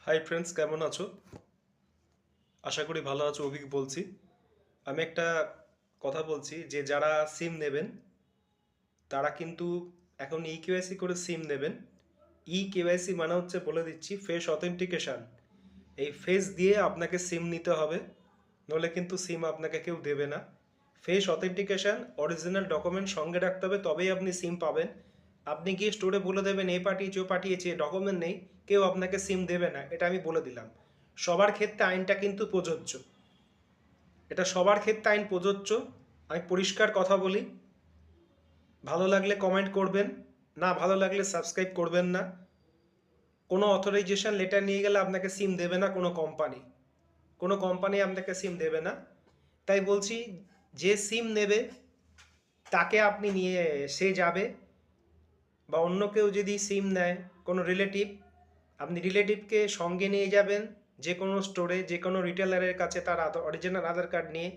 Hi friends, কেমন আছো? আশা করি ভালো আছো। অভিক বলছি। আমি একটা কথা বলছি যে যারা সিম নেবেন তারা কিন্তু এখন ই কেওয়াইসি করে সিম নেবেন। ই কেওয়াইসি মানে হচ্ছে, বলে দিচ্ছি, ফেস অথেন্টিকেশন। এই ফেস দিয়ে আপনাকে সিম নিতে হবে, নলে কিন্তু সিম আপনাকে কেউ দেবে না। ফেস অথেন্টিকেশন, অরিজিনাল ডকুমেন্ট সঙ্গে রাখতে হবে, তবেই আপনি সিম পাবেন। আপনি গিয়ে স্টোরে বলে দেবেন এ পাঠিয়েছে ও পাঠিয়েছে, ডকুমেন্ট নেই, কেউ আপনাকে সিম দেবে না, এটা আমি বলে দিলাম। সবার ক্ষেত্রে আইনটা কিন্তু প্রযোজ্য। এটা সবার ক্ষেত্রে আইন প্রযোজ্য। আমি পরিষ্কার কথা বলি। ভালো লাগলে কমেন্ট করবেন, না ভালো লাগলে সাবস্ক্রাইব করবেন না। কোনো অথরাইজেশন লেটার নিয়ে গেলে আপনাকে সিম দেবে না কোনো কোম্পানি আপনাকে সিম দেবে না। তাই বলছি, যে সিম নেবে তাকে আপনি নিয়ে, সে যাবে, বা অন্য কেউ যদি সিম নেয়, কোনো রিলেটিভ, আপনি রিলেটিভকে সঙ্গে নিয়ে যাবেন যে কোনো স্টোরে, যে কোনো রিটেলারের কাছে, তার অরিজিনাল আধার কার্ড নিয়ে।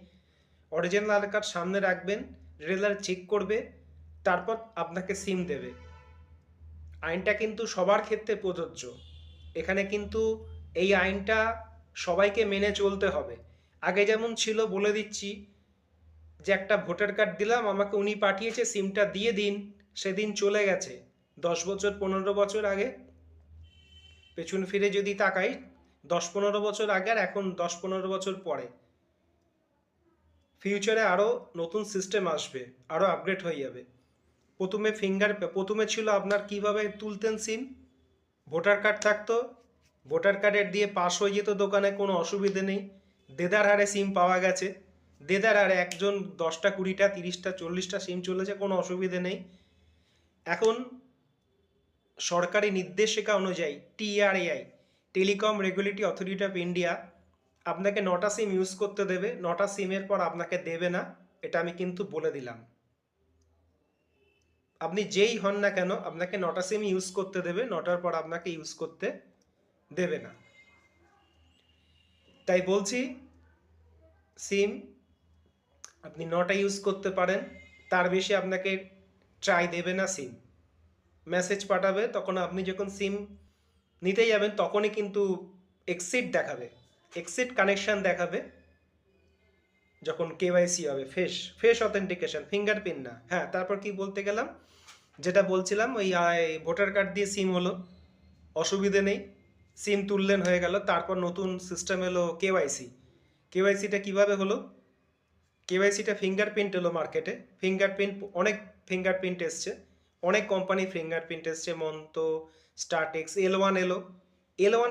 অরিজিনাল আধার কার্ড সামনে রাখবেন, রিটেলার চেক করবে, তারপর আপনাকে সিম দেবে। আইনটা কিন্তু সবার ক্ষেত্রে প্রযোজ্য। এখানে কিন্তু এই আইনটা সবাইকে মেনে চলতে হবে। আগে যেমন ছিল, বলে দিচ্ছি, যে একটা ভোটার কার্ড দিলাম, আমাকে উনি পাঠিয়েছে, সিমটা দিয়ে দিন, সেদিন চলে গেছে। 10 বছর 15 বছর আগে পেছন ফিরে যদি তাকাই, 10 15 বছর আগে আর এখন 10 15 বছর পরে, ফিউচারে আরও নতুন সিস্টেম আসবে, আরও আপগ্রেড হয়ে যাবে। প্রথমে ছিল আপনার কিভাবে তুলতেন সিম, ভোটার কার্ড থাকতো, ভোটার কার্ডের দিয়ে পাস হয়ে যেত দোকানে, কোনো অসুবিধে নেই। দেদার হারে সিম পাওয়া গেছে, দেদার হারে একজন 10টা 20টা 30টা 40টা সিম চলেছে, কোনো অসুবিধে নেই। এখন সরকারি নির্দেশিকা অনুযায়ী TRAI, telecom regulatory authority of India, আপনাকে 9টা সিম ইউজ করতে দেবে। 9টা সিমের পর আপনাকে দেবে না, এটা আমি কিন্তু বলে দিলাম। আপনি যেই হন না কেন, আপনাকে 9টা সিম ইউজ করতে দেবে, 9টার পর আপনাকে ইউজ করতে দেবে না। তাই বলছি, সিম আপনি 9টা ইউজ করতে পারেন, তার বেশি আপনাকে ট্রাই দেবে না সিম। মেসেজ পাঠাবে, তখন আপনি যখন সিম নিতে যাবেন তখনই কিন্তু এক্সিট দেখাবে, এক্সিট কানেকশান দেখাবে। যখন কেওয়াইসি হবে, ফেস অথেন্টিকেশন, ফিঙ্গারপ্রিন্ট না। হ্যাঁ, তারপর কি বলতে গেলাম, যেটা বলছিলাম, ওই ভোটার কার্ড দিয়ে সিম হলো, অসুবিধে নেই, সিম তুললেন, হয়ে গেল। তারপর নতুন সিস্টেম এলো কেওয়াইসি। কেওয়াইসিটা কিভাবে হলো? কেওয়াইসিটা ফিঙ্গারপ্রিন্ট এলো মার্কেটে। ফিঙ্গারপ্রিন্ট, অনেক ফিঙ্গারপ্রিন্ট এসছে, অনেক কোম্পানি ফিঙ্গারপ্রিন্ট এসছে, মন্তো, স্টারটেক্স, L1 এলো। L1